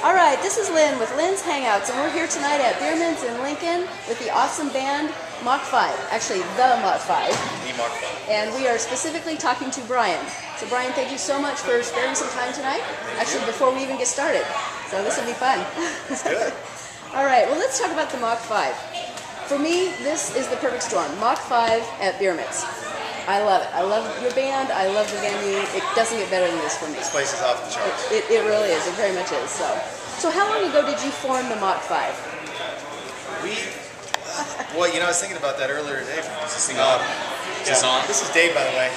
All right, this is Lynn with Lynn's Hangouts, and we're here tonight at Beermann's in Lincoln with the awesome band Mach 5. Actually, the Mach 5. The Mach 5. And we are specifically talking to Brian. So Brian, thank you so much for sparing some time tonight. Actually, before we even get started. So this will be fun. Let's do it. All right, well, let's talk about the Mach 5. For me, this is the perfect storm. Mach 5 at Beermann's. I love it. I love your band. I love the venue. It doesn't get better than this for me. This place is off the charts. It really is. It very much is. So how long ago did you form the Mach 5? Well, you know, I was thinking about that earlier today. Is this on? This is Dave, by the way.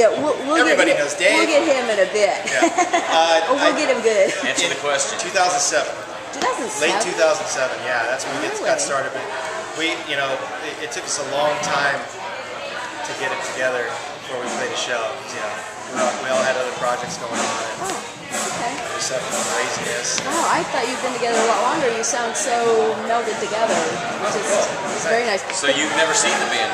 Yeah, Everybody knows Dave. We'll get him in a bit. Yeah. We'll get him good. Answer the question. 2007. 2007? Late 2007, yeah. That's when we Really? got started. But we, you know, it took us a long time to get it together before we played a show. You know, we all had other projects going on. Oh, okay. There's some craziness. Oh, I thought you'd been together a lot longer. You sound so melded together, which is very nice. So you've never seen the band?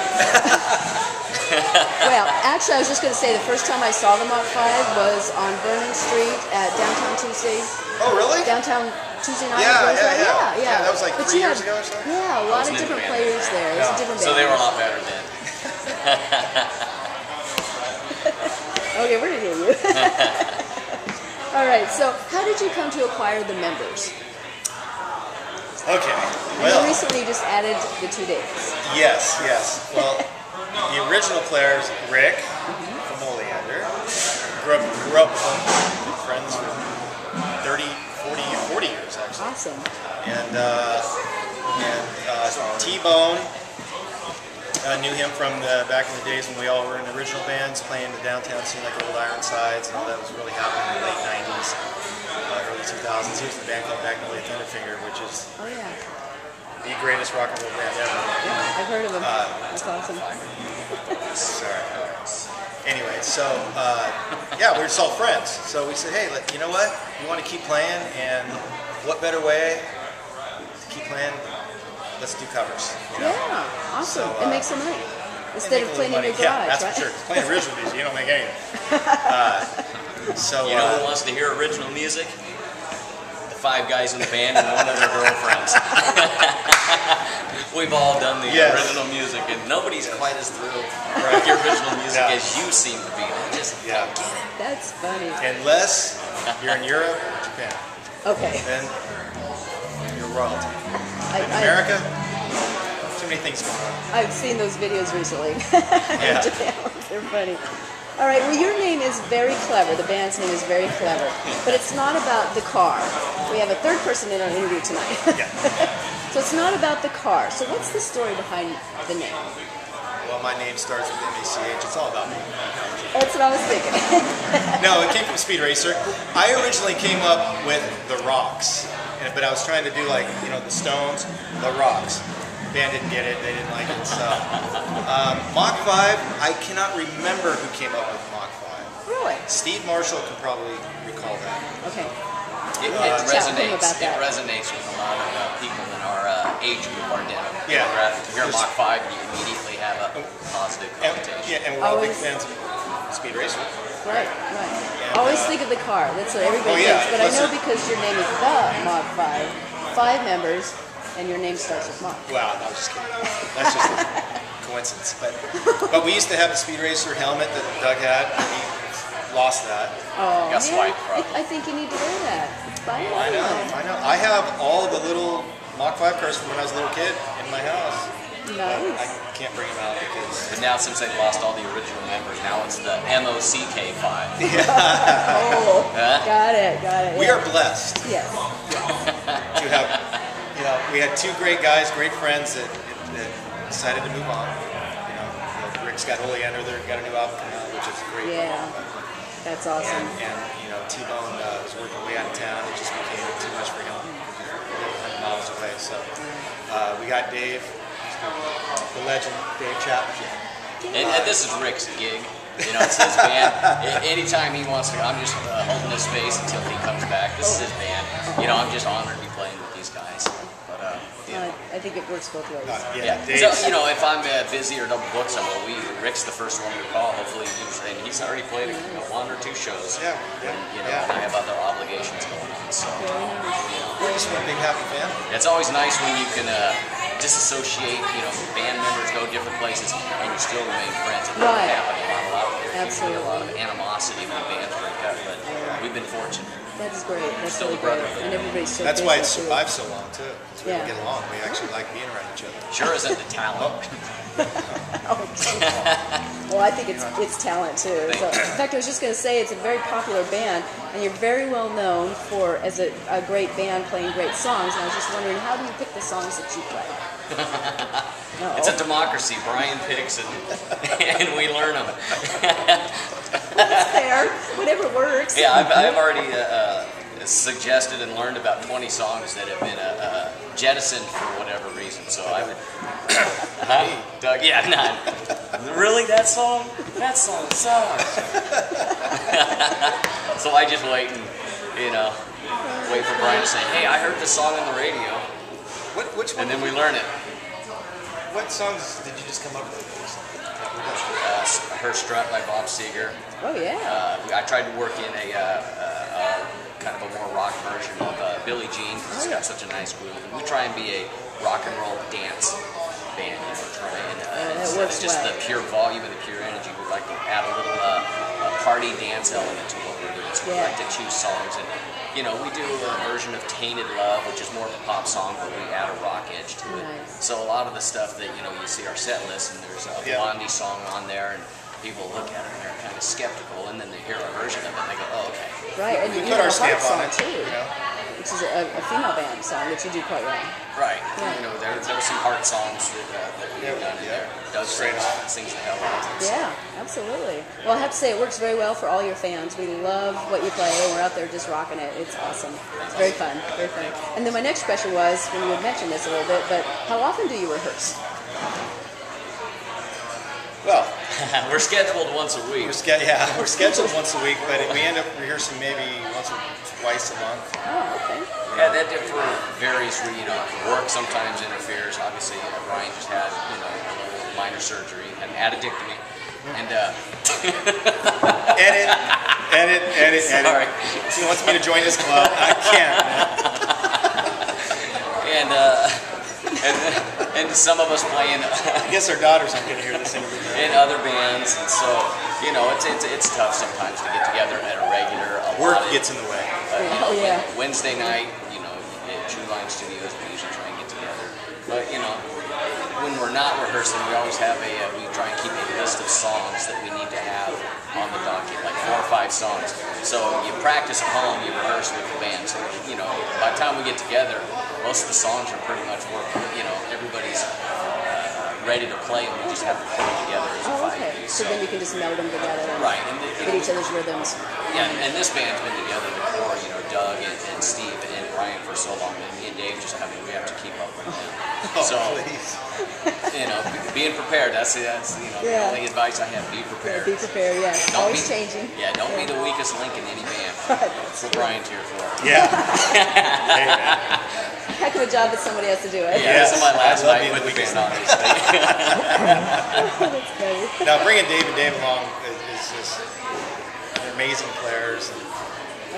Well, actually, I was just going to say the first time I saw the Mach 5 was on Vernon Street at Downtown Tuesday. Oh, really? Downtown Tuesday night. Yeah. Yeah. That was like But 3 you years had- ago or so? Yeah, a lot of different players there. It was a different band. So they were a lot better then. Okay, we're going to hear you. All right, so how did you come to acquire the members? Okay. I Well, know recently you just added the 2 days. yes. Well, the original players, Rick from Oleander, grew up with them, friends for 40 years actually. Awesome. And T-Bone, knew him from back in the days when we all were in original bands playing the downtown scene like Old Ironsides and all that was really happening in the late 90s, early 2000s. He was in a band called Magnolia Thunderfinger, which is Oh, yeah. the greatest rock and roll band ever. Yeah, I've heard of them. That's awesome. Sorry. Anyway, so yeah, we were just all friends. So we said, hey, you know what? We want to keep playing, and what better way to keep playing? Let's do covers. You know? Yeah, awesome. So, it makes some money. Instead of playing in your garage, yeah, that's right? for sure. Playing original music, you don't make anything. You know who wants to hear original music? The 5 guys in the band and one of their girlfriends. We've all done the original music, and nobody's quite as thrilled with the original music as you seem to be. I just don't get it. That's funny. Unless you're in Europe or Japan. Okay. Then you're royalty. In America, too many things going on. I've seen those videos recently. Yeah. They're funny. All right, well, your name is very clever. The band's name is very clever. But it's not about the car. We have a third person in our interview tonight. Yeah. So it's not about the car. So what's the story behind the name? Well, my name starts with M-A-C-H. It's all about me. That's what I was thinking. No, it came from Speed Racer. I originally came up with the Rocks, but I was trying to do like, you know, the Stones, the Rocks. The band didn't get it, they didn't like it, so. Mach 5, I cannot remember who came up with Mach 5. Really? Steve Marshall can probably recall that. Okay. It resonates with a lot of people in our age group, our demographic. If you're a Mach 5, you immediately have a positive connotation. And we're all big fans of Speed Racer. Right. Always think of the car. That's what everybody thinks. But I know because your name is the Mach 5, 5 members, and your name starts with Mach. Wow, no, I'm just kidding. That's just a coincidence. But we used to have the Speed Racer helmet that Doug had. He lost that. Oh, got swiped, probably. I think you need to wear that. Buy I know. I have all the little Mach 5 cars from when I was a little kid in my house. Nice. I can't bring them out because... But now, since they've lost all the original members, now it's the MOCK 5. Yeah. Oh, got it. We are blessed Yes. to have, you know, we had 2 great guys, great friends that decided to move on. You know, Rick's got Oleander, they've got a new album coming out, which is great. Yeah, that's awesome. And you know, T-Bone was working way out of town. It just became too much for him. 100 miles away. So we got Dave, the legend, Dave Chapman. And this is Rick's gig. You know, it's his band. Anytime he wants to, I'm just holding his space until he comes back. This is his band. You know, I'm just honored to be playing with these guys. But, yeah. I think it works both ways. Yeah. So, if I'm busy or double booked somewhere, Rick's the first one to call. Hopefully, and he's already played one or two shows. Yeah. And I have other obligations going on. So, we're just one big happy family. It's always nice when you can disassociate. Band members go different places, and you still remain friends. It doesn't happen a lot. Absolutely. A lot of animosity when bands break up, but we've been fortunate. That's great. That's still really a brother. great. And everybody's so That's why busy, it's survived so long too. Because we get along. We actually like being around each other. Sure isn't the talent. Well, I think it's talent too. So, in fact, I was just going to say it's a very popular band, and you're very well known as a great band playing great songs. And I was just wondering, how do you pick the songs that you play? It's a democracy. Brian picks and we learn them. That's fair. Whatever works. Yeah, I've already suggested and learned about 20 songs that have been jettisoned for whatever reason. So I would. Doug, yeah, none. Really, that song? That song sucks. So I just wait and wait for Brian to say, "Hey, I heard this song on the radio." Which one? And then we learn it. What songs did you just come up with? Her Strut by Bob Seger. Oh yeah. I tried to work in a kind of a more rock version of Billie Jean because it's got such a nice groove. And we try and be a rock and roll dance band, instead of just the pure volume and the pure energy. We'd like to add a little party dance element to what we're doing. So we like to choose songs, and we do a version of Tainted Love, which is more of a pop song, but we add a rock edge to it. Nice. So a lot of the stuff that you see our set list, and there's a Blondie song on there, and people look at it and they're kind of skeptical, and then they hear a version of it and they go, "Oh, okay." Right, and you put our have a stamp heart on song it, too, which is a female band song that you do quite well. Right. Yeah. There were some heart songs that we have done in there. Doug sings the hell out of it. Yeah, absolutely. Well, I have to say it works very well for all your fans. We love what you play. We're out there just rocking it. It's awesome. It's very fun. Very fun. And then my next question was, when you had mentioned this a little bit, but how often do you rehearse? Well, we're scheduled once a week. We're scheduled once a week, but we end up rehearsing maybe once or twice a month. Oh, okay. Yeah, that for various reasons. Work sometimes interferes. Obviously, Ryan just had a little minor surgery, an addictomy, and edit. Sorry. He wants me to join his club. I can't. And some of us play in. I guess our daughters aren't going to hear this interview. In other bands, and so it's tough sometimes to get together at a regular. Work gets in the way. Wednesday night, at True Line Studios, we usually try and get together. But when we're not rehearsing, we always have we try and keep a list of songs that we need to have on the docket, like 4 or 5 songs. So you practice at home, you rehearse with the band. So by the time we get together, most of the songs are pretty much working. Everybody's ready to play, and we just have to put them together as a 5-piece. So then you can just meld them together. Right. And get each other's rhythms. Yeah, and this band's been together, the core, Doug and Steve and Ryan for so long, and me and Dave we have to keep up with them. Please. Being prepared, that's the only advice I have, be prepared. Be prepared, yes. Always changing. Yeah, don't be the weakest link in any band. That's what Brian's here for. Yeah. Heck of a job that somebody has to do it. Yeah, this is my last night with the band, obviously. That's great. Now, bringing Dave and Dave along is just, they're amazing players.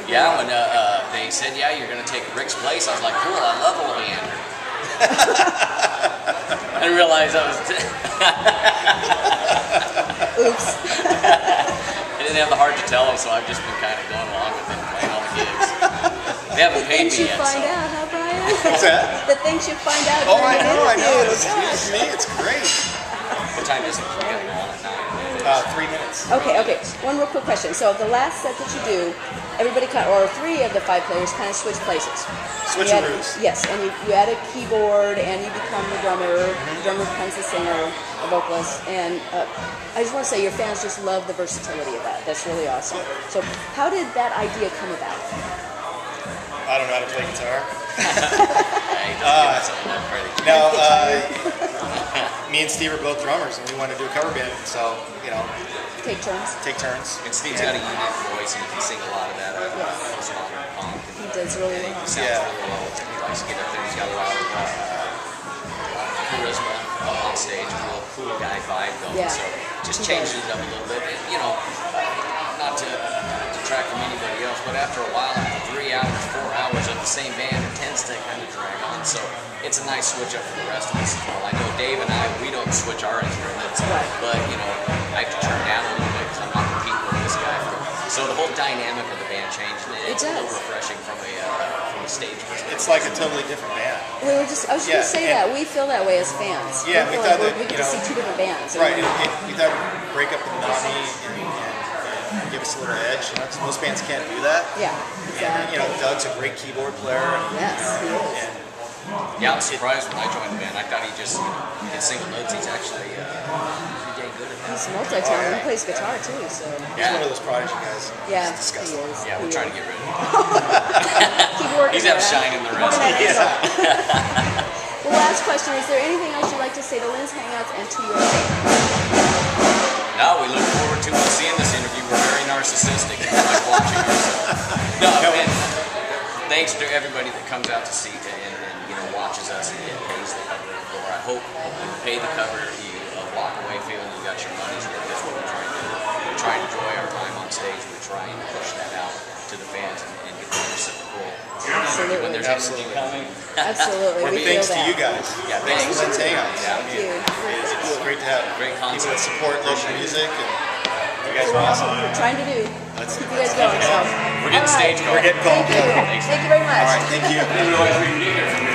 Yeah, when they said, you're going to take Rick's place, I was like, cool, I love Oleander. I didn't realize I was... Oops. I didn't have the heart to tell them, so I've just been kind of going along with it, playing all the gigs. They haven't paid me yet. The things you find out, huh, Brian? What's that? The things you find out. Oh, I know. It's me. It's great. What time is it? We got on at 9. 3 minutes. Okay. One real quick question. So the last set that you do, everybody or 3 of the 5 players kind of switch places. Switcheroos. Yes, and you add a keyboard, and you become the drummer. The drummer becomes the singer, the vocalist, and I just want to say your fans just love the versatility of that. That's really awesome. So how did that idea come about? I don't know how to play guitar. Me and Steve are both drummers, and we want to do a cover band, so, Take turns. And Steve's got a unique voice, and he can sing a lot of that. Yes. Punk. He does really well. He sounds really well. He likes to get up there. He's got a lot of charisma up on stage, a real cool guy vibe going. Yeah. So just changes it up a little bit. You know, not to detract from anybody else, but after a while, after 3 hours, 4 hours of the same band, it tends to kind of drag on. So it's a nice switch up for the rest of us as well. I know Dave and I, we don't switch our instruments, but you know, I have to turn down a little bit because I'm not competing with this guy. So the whole dynamic of the band changed. And it's a little refreshing from a stage perspective. It's like a totally different band. I was just going to say that. We feel that way as fans. Yeah, we thought that, we get to see two different bands. Right, we thought we'd break up the monotony and give us a little edge. You know, 'cause most bands can't do that. Yeah, exactly. And, you know, Doug's a great keyboard player. Yes, he is. Yeah, I was surprised when I joined the band. I thought he just hit single notes. He's actually pretty dang good at that. He's multi-talented. He plays guitar too. So he's one of those prodigy guys. Yeah, it's disgusting. he is. Yeah, we're trying to get rid of him. He's out shining the rest of us. Well, last question: is there anything else you'd like to say to Lynns Hangouts and to your fans? No, we look forward to seeing this interview. We're very narcissistic. We like watching ourselves. No, and thanks to everybody that comes out to see it and you know watches us and pays the cover. Or I hope you pay the cover, you walk away feeling you got your money's worth. That's what we're trying to do. We try and enjoy our time on stage. We try and push that out to the fans and get the reciprocal. Absolutely. When there's energy coming. Absolutely. Well, we thanks feel to that. you guys. Yeah, Thanks to Lynns Hangouts. Yeah. Thank you. It's great to have Great people concept. that support local music, and you guys are awesome. We're trying to do. Let's Keep you guys going. So. We're getting stage going. We're getting called. Thank you. Thank you very much. All right, thank you.